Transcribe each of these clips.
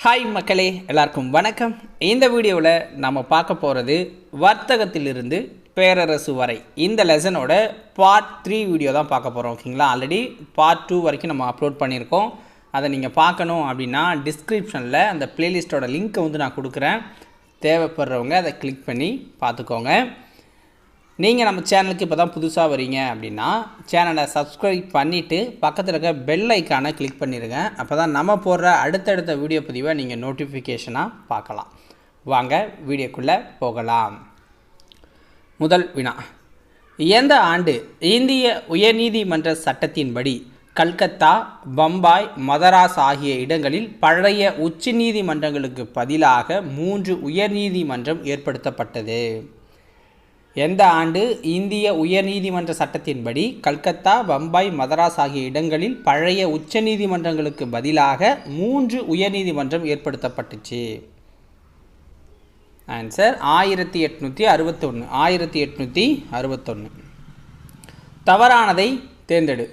Hi மக்களே, எல்லாருக்கும் வணக்கம். இந்த வீடியோவில் நம்ம பார்க்க போகிறது வர்த்தகத்திலிருந்து பேரரசு வரை இந்த லெசனோட பார்ட் 3 வீடியோ தான் பார்க்க போகிறோம். ஓகேங்களா, ஆல்ரெடி பார்ட் 2 வரைக்கும் நம்ம அப்லோட் பண்ணியிருக்கோம். அதை நீங்கள் பார்க்கணும் அப்படின்னா டிஸ்கிரிப்ஷனில் அந்த பிளேலிஸ்ட்டோட லிங்க்கை நான் கொடுக்குறேன். தேவைப்படுறவங்க அதை கிளிக் பண்ணி பார்த்துக்கோங்க. நீங்கள் நம்ம சேனலுக்கு இப்போ தான் புதுசாக வரீங்க அப்படின்னா சேனலை சப்ஸ்கிரைப் பண்ணிவிட்டு பக்கத்தில் இருக்க பெல் ஐக்கானை கிளிக் பண்ணிடுங்க. அப்போ தான் நம்ம போடுற அடுத்தடுத்த வீடியோ பதிவை நீங்கள் நோட்டிஃபிகேஷனாக பார்க்கலாம். வாங்க வீடியோக்குள்ளே போகலாம். முதல் வினா: எந்த ஆண்டு இந்திய உயர்நீதிமன்ற சட்டத்தின்படி கல்கத்தா, பம்பாய், மதராஸ் ஆகிய இடங்களில் பழைய உச்ச நீதிமன்றங்களுக்கு பதிலாக 3 உயர்நீதிமன்றம் ஏற்படுத்தப்பட்டது? எந்த ஆண்டு இந்திய உயர்நீதிமன்ற சட்டத்தின்படி கல்கத்தா, பம்பாய், மதராஸ் ஆகிய இடங்களில் பழைய உச்ச நீதிமன்றங்களுக்கு பதிலாக 3 உயர்நீதிமன்றம் ஏற்படுத்தப்பட்டுச்சு? ஆன்சர் 1861. 1861. தவறானதை தேர்ந்தெடு.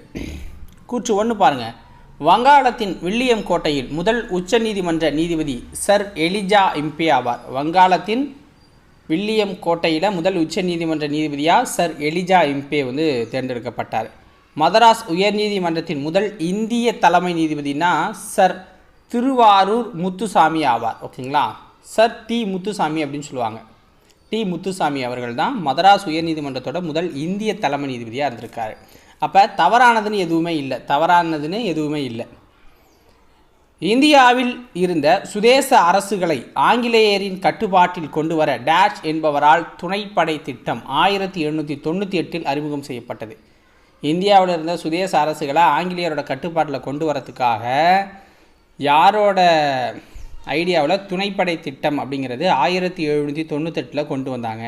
கூற்று 1 பாருங்கள். வங்காளத்தின் வில்லியம் கோட்டையில் முதல் உச்ச நீதிமன்ற நீதிபதி சர் எலிஜா இம்பே ஆவார். வங்காளத்தின் வில்லியம் கோட்டையில் முதல் உச்ச நீதிமன்ற நீதிபதியாக சர் எலிஜா இம்பே தேர்ந்தெடுக்கப்பட்டார். மதராஸ் உயர்நீதிமன்றத்தின் முதல் இந்திய தலைமை நீதிபதினா சர் திருவாரூர் முத்துசாமி ஆவார். ஓகேங்களா, சர் டி முத்துசாமி அப்படின்னு சொல்லுவாங்க. டி முத்துசாமி அவர்கள் தான் மதராஸ் உயர்நீதிமன்றத்தோட முதல் இந்திய தலைமை நீதிபதியாக இருந்திருக்காரு. அப்போ தவறானதுன்னு எதுவுமே இல்லை. இந்தியாவில் இருந்த சுதேச அரசுகளை ஆங்கிலேயரின் கட்டுப்பாட்டில் கொண்டு வர டேஷ் என்பவரால் துணைப்படை திட்டம் 1798 அறிமுகம் செய்யப்பட்டது. இந்தியாவில் இருந்த சுதேச அரசுகளை ஆங்கிலேயரோட கட்டுப்பாட்டில் கொண்டு வரத்துக்காக யாரோட ஐடியாவில் துணைப்படை திட்டம் அப்படிங்கிறது 1798 கொண்டு வந்தாங்க?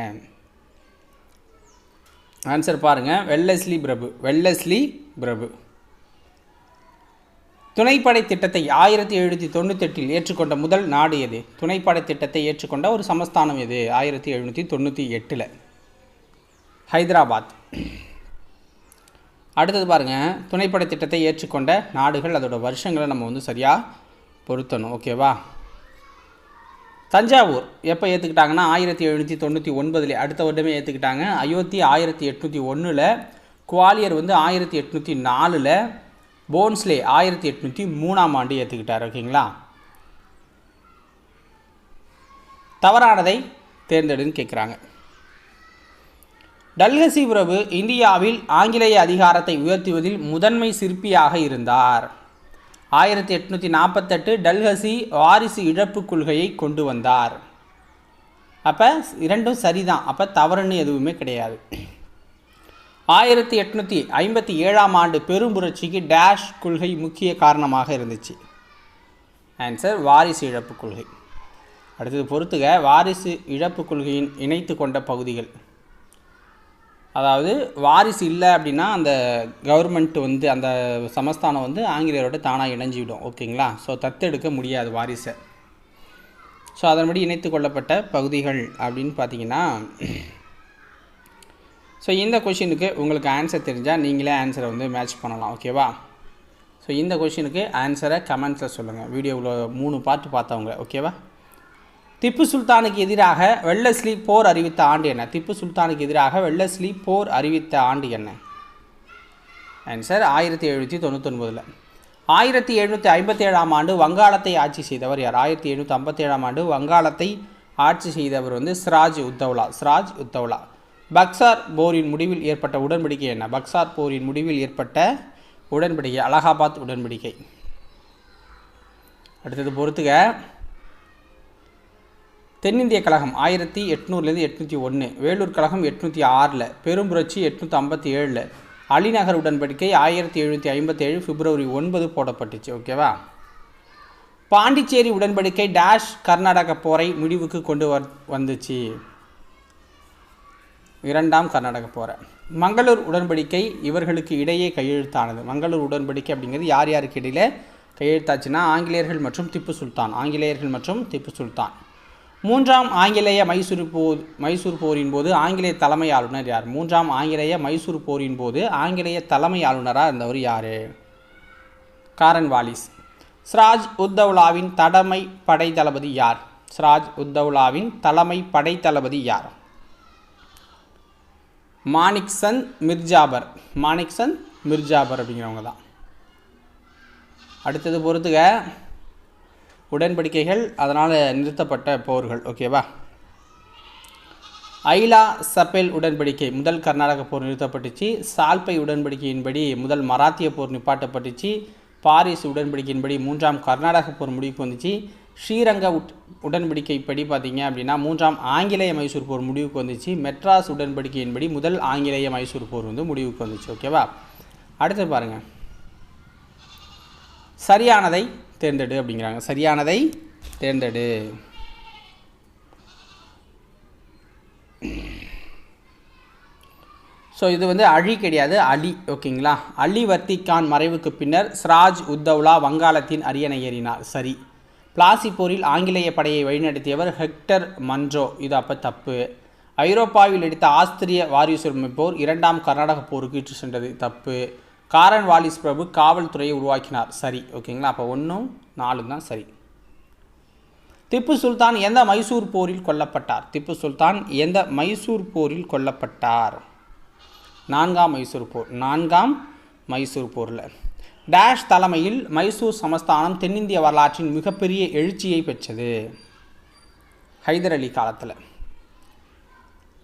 ஆன்சர் பாருங்கள், வெல்லஸ்லி பிரபு. துணைப்படை திட்டத்தை 1798 ஏற்றுக்கொண்ட முதல் நாடு எது? துணைப்படை திட்டத்தை ஏற்றுக்கொண்ட ஒரு சமஸ்தானம் எது? 1798. ஹைதராபாத். அடுத்தது பாருங்கள், துணைப்படை திட்டத்தை ஏற்றுக்கொண்ட நாடுகள் அதோட வருஷங்களை நம்ம சரியாக பொருத்தணும். ஓகேவா? தஞ்சாவூர் எப்போ ஏற்றுக்கிட்டாங்கன்னா 1799. அடுத்த வருடமே ஏற்றுக்கிட்டாங்க. அயோத்தி 1801. குவாலியர் 1804. போன்ஸ்லே 1803 ஏற்றுக்கிட்டார். ஓகேங்களா, தவறானதை தேர்ந்தெடுன்னு கேட்குறாங்க. டல்ஹசி பிரபு இந்தியாவில் ஆங்கிலேய அதிகாரத்தை உயர்த்துவதில் முதன்மை சிற்பியாக இருந்தார். 1848 டல்ஹசி வாரிசு இழப்பு கொள்கையை கொண்டு வந்தார். அப்போ இரண்டும் சரிதான். அப்போ தவறுன்னு எதுவுமே கிடையாது. 1857 பெரும் புரட்சிக்கு டேஷ் கொள்கை முக்கிய காரணமாக இருந்துச்சு? ஆன்சர் வாரிசு இழப்பு கொள்கை. அடுத்தது பொறுத்துக. வாரிசு இழப்பு கொள்கையின் இணைத்து கொண்ட பகுதிகள், அதாவது வாரிசு இல்லை அப்படின்னா அந்த கவர்மெண்ட் அந்த சமஸ்தானம் ஆங்கிலேயரோட தானாக இணைஞ்சிவிடும். ஓகேங்களா, ஸோ தத்தெடுக்க முடியாது வாரிசை. ஸோ அதன்படி இணைத்து கொள்ளப்பட்ட பகுதிகள் அப்படின்னு பார்த்தீங்கன்னா, ஸோ இந்த கொஷினுக்கு உங்களுக்கு ஆன்சர் தெரிஞ்சால் நீங்களே ஆன்சரை மேட்ச் பண்ணலாம். ஓகேவா? ஸோ இந்த கொஷினுக்கு ஆன்சரை கமெண்ட்ஸில் சொல்லுங்கள். வீடியோவில் 3 பார்ட் பார்த்தவங்க. ஓகேவா? திப்பு சுல்தானுக்கு எதிராக வெல்லஸ்லி போர் அறிவித்த ஆண்டு என்ன? திப்பு சுல்தானுக்கு எதிராக வெல்லஸ்லி போர் அறிவித்த ஆண்டு என்ன? ஆன்சர் 1799. 1757 வங்காளத்தை ஆட்சி செய்தவர் யார்? 1757 வங்காளத்தை ஆட்சி செய்தவர் சிராஜ் உத்தவ்லா. பக்சார் போரின் முடிவில் ஏற்பட்ட உடன்படிக்கை என்ன? பக்சார் போரின் முடிவில் ஏற்பட்ட உடன்படிக்கை அலகாபாத் உடன்படிக்கை. அடுத்தது பொறுத்துக. தென்னிந்திய கழகம் 1800 801. வேலூர் கழகம் 806. பெரும்புரட்சி 857. அலிநகர் உடன்படிக்கை 1757 பிப்ரவரி 9 போடப்பட்டுச்சு. ஓகேவா? பாண்டிச்சேரி உடன்படிக்கை டேஷ் கர்நாடக போரை முடிவுக்கு கொண்டு வந்துச்சு? 2ஆம் கர்நாடக போரை. மங்களூர் உடன்படிக்கை இவர்களுக்கு இடையே கையெழுத்தானது? மங்களூர் உடன்படிக்கை அப்படிங்கிறது யார் யாருக்கு இடையில் கையெழுத்தாச்சுன்னா ஆங்கிலேயர்கள் மற்றும் திப்பு சுல்தான். 3ஆம் ஆங்கிலேய மைசூர் போரின் போது ஆங்கிலேய தலைமை ஆளுநர் யார்? 3ஆம் ஆங்கிலேய மைசூர் போரின் போது ஆங்கிலேய தலைமை ஆளுநராக இருந்தவர் யார்? காரன்வாலிஸ். சிராஜ் உத்தவ்லாவின் தலைமை படை தளபதி யார்? சிராஜ் உத்தவ்லாவின் தலைமை படை தளபதி யார்? மாணிக்சந்த் மிர்ஜாபர். மாணிக்சந்த் மிர்ஜாபர் அப்படிங்கிறவங்க தான். அடுத்தது பொறுத்துக உடன்படிக்கைகள், அதனால் நிறுத்தப்பட்ட போர்கள். ஓகேவா? ஐலா சபேல் உடன்படிக்கை, முதல் கர்நாடக போர் நிறுத்தப்பட்டுச்சு. சால்பை உடன்படிக்கையின்படி முதல் மராத்திய போர் நிப்பாட்டப்பட்டுச்சு. பாரிஸ் உடன்படிக்கையின்படி மூன்றாம் கர்நாடக போர் முடிவுக்கு வந்துச்சு. ஸ்ரீரங்க உடன்படிக்கைப்படி பார்த்திங்க அப்படின்னா மூன்றாம் ஆங்கிலேய மைசூர் போர் முடிவுக்கு வந்துச்சு. மெட்ராஸ் உடன்படிக்கையின்படி முதல் ஆங்கிலேய மைசூர் போர் வந்து முடிவுக்கு வந்துச்சு. ஓகேவா? அடுத்து பாருங்கள், சரியானதை தேர்ந்தெடு அப்படிங்கிறாங்க. சரியானதை தேர்ந்தெடு. ஸோ இது வந்து அழி கிடையாது, அலி. ஓகேங்களா? அலி வர்த்தி கான் மறைவுக்கு பின்னர் சிராஜ் உத்தவ்லா வங்காளத்தின் அரியணை ஏறினார். சரி. பிளாசி போரில் ஆங்கிலேய படையை வழிநடத்தியவர் ஹெக்டர் மன்ரோ. இது அப்போ தப்பு. ஐரோப்பாவில் எடுத்த ஆஸ்திரிய வாரிசுரிமை போர் இரண்டாம் கர்நாடக போருக்கு இட்டு சென்றது. தப்பு. காரன் வாலிஸ் பிரபு காவல்துறையை உருவாக்கினார். சரி. ஓகேங்களா? அப்போ 1, 4 தான் சரி. திப்பு சுல்தான் எந்த மைசூர் போரில் கொல்லப்பட்டார்? திப்பு சுல்தான் எந்த மைசூர் போரில் கொல்லப்பட்டார்? 4ஆம் மைசூர் போர். 4ஆம் மைசூர் போரில். டேஷ் தலைமையில் மைசூர் சமஸ்தானம் தென்னிந்திய வரலாற்றின் மிகப்பெரிய எழுச்சியை பெற்றது. ஹைதர் அலி காலத்தில்.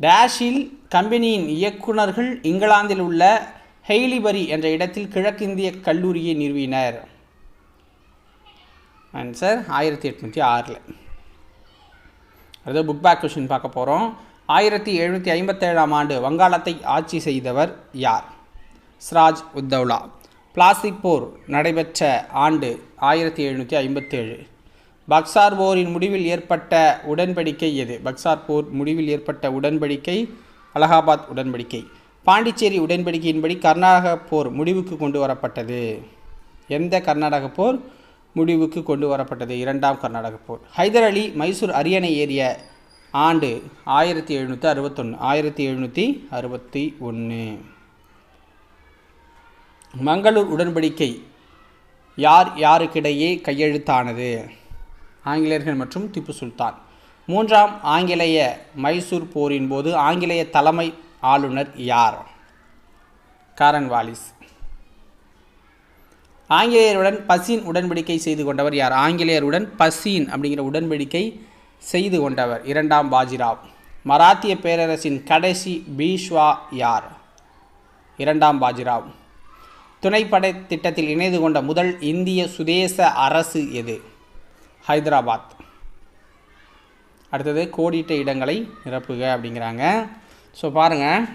டேஷில் கம்பெனியின் இயக்குநர்கள் இங்கிலாந்தில் உள்ள ஹெய்லிபரி என்ற இடத்தில் கிழக்கிந்திய கல்லூரியை நிறுவினர். ஆன்சர் 1806. அது புக் பேக் கொஷின் பார்க்க போகிறோம். 1757ஆம் ஆண்டு வங்காளத்தை ஆட்சி செய்தவர் யார்? சிராஜ் உத்தவ்லா. பிளாசிப் போர் நடைபெற்ற ஆண்டு 1757. பக்சார் போரின் முடிவில் ஏற்பட்ட உடன்படிக்கை எது? பக்சார் போர் முடிவில் ஏற்பட்ட உடன்படிக்கை அலகாபாத் உடன்படிக்கை. பாண்டிச்சேரி உடன்படிக்கையின்படி கர்நாடக போர் முடிவுக்கு கொண்டு வரப்பட்டது. எந்த கர்நாடக போர் முடிவுக்கு கொண்டு வரப்பட்டது? 2ஆம் கர்நாடக போர். ஹைதர் அலி மைசூர் அரியணை ஏறிய ஆண்டு 1761. 1761. மங்களூர் உடன்படிக்கை யார் யாருக்கிடையே கையெழுத்தானது? ஆங்கிலேயர்கள் மற்றும் திப்பு சுல்தான். 3ஆம் ஆங்கிலேய மைசூர் போரின் போது ஆங்கிலேய தலைமை ஆளுநர் யார்? காரன் வாலிஸ். ஆங்கிலேயருடன் பசீன் உடன்படிக்கை செய்து கொண்டவர் யார்? ஆங்கிலேயருடன் பசீன் அப்படிங்கிற உடன்படிக்கை செய்து கொண்டவர் 2ஆம் பாஜிராவ். மராத்திய பேரரசின் கடைசி பீஷ்வா யார்? 2ஆம் பாஜிராவ். துணைப்படை திட்டத்தில் இணைந்து கொண்ட முதல் இந்திய சுதேச அரசு எது? ஹைதராபாத். அடுத்தது கோடிட்ட இடங்களை நிரப்புக அப்படிங்கிறாங்க. ஸோ பாருங்கள்,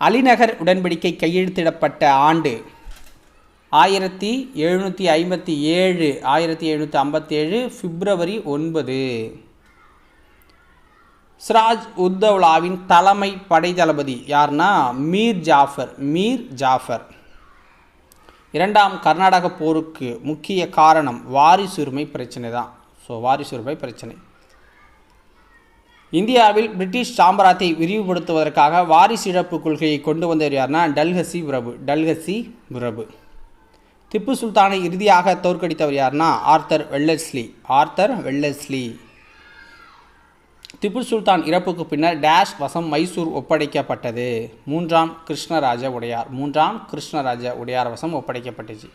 அலிநகர் உடன்படிக்கை கையெழுத்திடப்பட்ட ஆண்டு 1757. 1757 பிப்ரவரி 9. சிராஜ் உத்தவ்லாவின் தலைமை படை தளபதி யார்னா மீர் ஜாஃபர். மீர் ஜாஃபர். 2ஆம் கர்நாடக போருக்கு முக்கிய காரணம் வாரிசுரிமை பிரச்சனை தான். ஸோ வாரிசுரிமை பிரச்சனை. இந்தியாவில் பிரிட்டிஷ் சாம்ராஜ்யத்தை விரிவுபடுத்துவதற்காக வாரிசு இழப்பு கொள்கையை கொண்டு வந்தவர் யார்னா டல்ஹசி பிரபு. டல்ஹசி பிரபு. திப்பு சுல்தானை இறுதியாக தோற்கடித்தவர் யார்னா Arthur Wellesley. Arthur Wellesley. Tipu Sultan இறப்புக்கு பின்னர் டேஷ் வசம் மைசூர் ஒப்படைக்கப்பட்டது. 3ஆம் கிருஷ்ணராஜ உடையார். 3ஆம் கிருஷ்ணராஜ உடையார் வசம் ஒப்படைக்கப்பட்டுச்சு.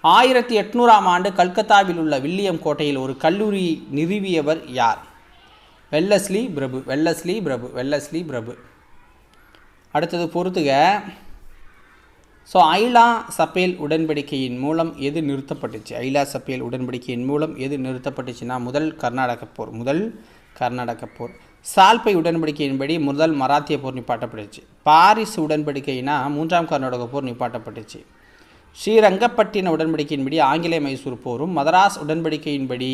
1800ஆம் ஆண்டு கல்கத்தாவில் உள்ள வில்லியம் கோட்டையில் ஒரு கல்லூரி நிறுவியவர் யார்? வெல்லஸ்லி பிரபு. வெல்லஸ்லி பிரபு. வெல்லஸ்லி பிரபு. அடுத்தது பொறுத்துக. ஸோ ஐலா சபேல் உடன்படிக்கையின் மூலம் எது நிறுத்தப்பட்டுச்சு? ஐலா சபேல் உடன்படிக்கையின் மூலம் எது நிறுத்தப்பட்டுச்சுன்னா முதல் கர்நாடக போர். முதல் கர்நாடக போர். சால்பை உடன்படிக்கையின்படி முதல் மராத்திய போர் நிப்பாட்டப்பட்டுச்சு. பாரிஸ் உடன்படிக்கைனா 3ஆம் கர்நாடக போர் நிப்பாட்டப்பட்டுச்சு. ஸ்ரீரங்கப்பட்டின உடன்படிக்கையின்படி ஆங்கிலேய மைசூர் போரும், மதராஸ் உடன்படிக்கையின்படி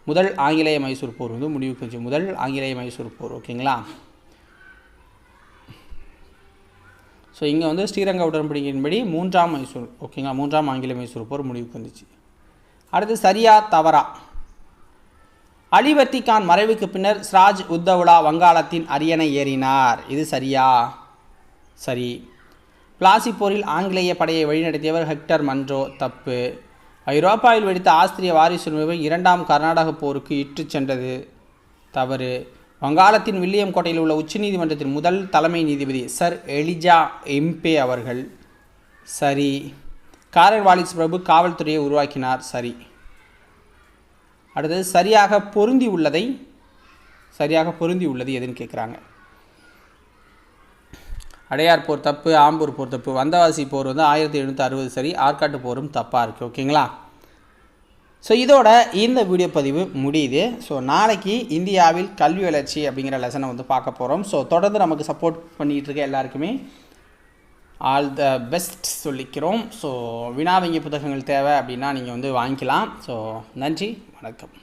முதல் ஆங்கிலேய மைசூர் போர் வந்து முடிவுக்கு வந்துச்சு. முதல் ஆங்கிலேய மைசூர் போர். ஓகேங்களா? ஸோ இங்கே வந்து ஸ்ரீரங்க உடன்படிக்கையின்படி 3ஆம் மைசூர். ஓகேங்களா? 3ஆம் ஆங்கிலேய மைசூர் போர் முடிவுக்கு வந்துச்சு. அடுத்து சரியா தவறா? அலி வர்த்தி கான் மறைவுக்கு பின்னர் சிராஜ் உத்தவ்லா வங்காளத்தின் அரியணை ஏறினார். இது சரியா? சரி. பிளாசி போரில் ஆங்கிலேய படையை வழிநடத்தியவர் ஹெக்டர் மன்ரோ. தப்பு. ஐரோப்பாவில் வெடித்த ஆஸ்திரிய வாரிசு உணர்வு 2ஆம் கர்நாடக போருக்கு இட்டுச் சென்றது. தவறு. வங்காளத்தின் வில்லியம் கோட்டையில் உள்ள உச்சநீதிமன்றத்தின் முதல் தலைமை நீதிபதி சர் எலிஜா எம்பே அவர்கள். சரி. காரல் வாலிஸ் பிரபு காவல்துறையை உருவாக்கினார். சரி. அடுத்தது சரியாக பொருந்தி உள்ளது எதுன்னு கேட்குறாங்க. அடையார் போர் தப்பு, ஆம்பூர் போர் தப்பு, வந்தவாசி போர் வந்து 1760 சரி, ஆற்காட்டு போரும் தப்பாக இருக்குது. ஓகேங்களா? ஸோ இதோட இந்த வீடியோ பதிவு முடியுது. ஸோ நாளைக்கு இந்தியாவில் கல்வி வளர்ச்சி அப்படிங்கிற லெசனை வந்து பார்க்க போகிறோம். ஸோ தொடர்ந்து நமக்கு சப்போர்ட் பண்ணிகிட்டு இருக்க எல்லாருக்குமே ஆல் த பெஸ்ட் சொல்லிக்கிறோம். ஸோ வினா வங்கி புத்தகங்கள் தேவை அப்படின்னா நீங்கள் வந்து வாங்கிக்கலாம். ஸோ நன்றி, வணக்கம்.